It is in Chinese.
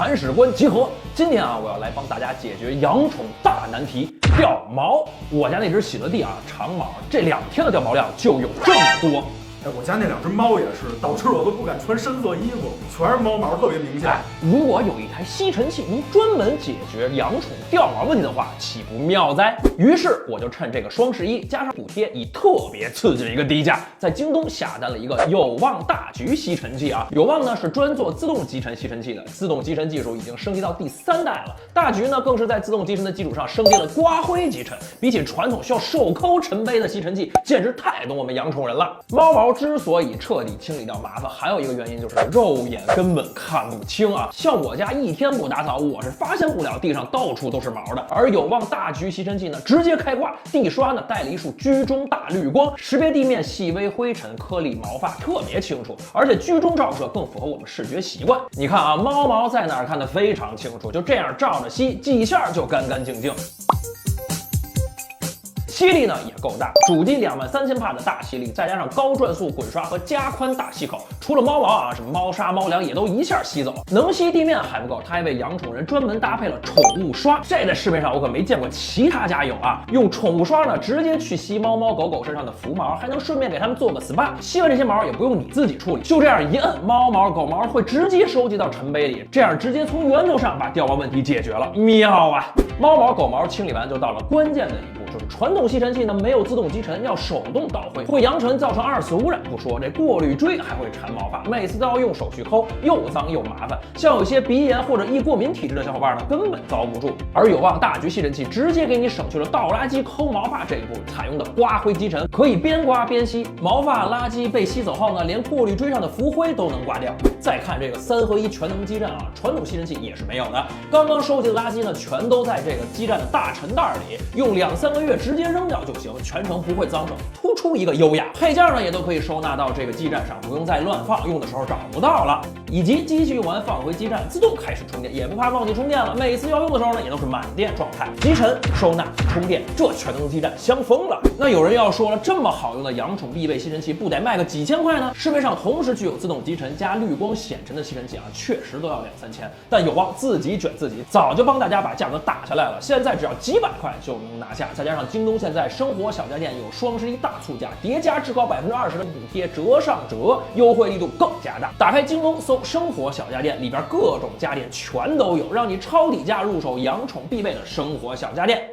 铲屎官集合。今天啊，我要来帮大家解决养宠大难题——掉毛。我家那只喜乐蒂啊，长毛，这2天的掉毛量就有这么多。我家那2只猫也是，导致我都不敢穿深色衣服，全是猫毛，特别明显。如果有一台吸尘器能专门解决养宠掉毛问题的话，岂不妙哉？于是我就趁这个双11加上补贴，以特别刺激的一个低价，在京东下单了一个有望大橘吸尘器啊。有望呢是专做自动集尘吸尘器的，自动集尘技术已经升级到第3代了。大橘呢更是在自动集尘的基础上升级了刮灰集尘，比起传统需要手抠尘杯的吸尘器，简直太懂我们养宠人了。猫毛之所以彻底清理掉麻烦，还有一个原因就是肉眼根本看不清啊。像我家1天不打扫，我是发现不了地上到处都是毛的。而有望大橘吸尘器呢，直接开挂，地刷呢带了一束居中大绿光，识别地面细微灰尘、颗粒、毛发特别清楚，而且居中照射更符合我们视觉习惯。你看啊，猫毛在哪儿看得非常清楚，就这样照着吸，几下就干干净净。吸力呢也够大，主机23000帕的大吸力，再加上高转速滚刷和加宽大吸口，除了猫毛啊，什么猫砂、猫粮也都一下吸走。能吸地面还不够，它还为养宠人专门搭配了宠物刷，这在市面上我可没见过其他家有啊。用宠物刷呢，直接去吸猫猫狗狗身上的浮毛，还能顺便给它们做个 SPA。吸完这些毛也不用你自己处理，就这样一摁，猫毛狗毛会直接收集到尘杯里，这样直接从源头上把掉毛问题解决了，妙啊！猫毛狗毛清理完，就到了关键的一步，就是传统吸尘器呢没有自动集尘，要手动倒灰，会扬尘造成2次污染不说，这过滤锥还会缠毛发，每次都要用手去抠，又脏又麻烦。像有些鼻炎或者易过敏体质的小伙伴呢，根本遭不住。而有望大橘吸尘器直接给你省去了倒垃圾抠毛发这一步，采用的刮灰集尘可以边刮边吸，毛发垃圾被吸走后呢，连过滤锥上的浮灰都能刮掉。再看这个3合1全能基站啊，传统吸尘器也是没有的。刚刚收集的垃圾呢，全都在这个基站的大尘袋里，用2-3个月直接扔掉就行，全程不会脏手，突出一个优雅。配件呢也都可以收纳到这个基站上，不用再乱放，用的时候找不到了。以及机器用完放回基站，自动开始充电，也不怕忘记充电了。每次要用的时候呢，也都是满电状态。集尘、收纳、充电，这全能基站香疯了。那有人要说了，这么好用的养宠必备吸尘器，不得卖个几千块呢？市面上同时具有自动集尘加绿光显尘的吸尘器啊，确实都要2-3千。但有望自己卷自己，早就帮大家把价格打下来了，现在只要几百块就能拿下。再加上京东现在生活小家电有双11大促价，叠加至高20%的补贴，折上折，优惠力度更加大。打开京东搜生活小家电，里边各种家电全都有，让你抄底价入手养宠必备的生活小家电。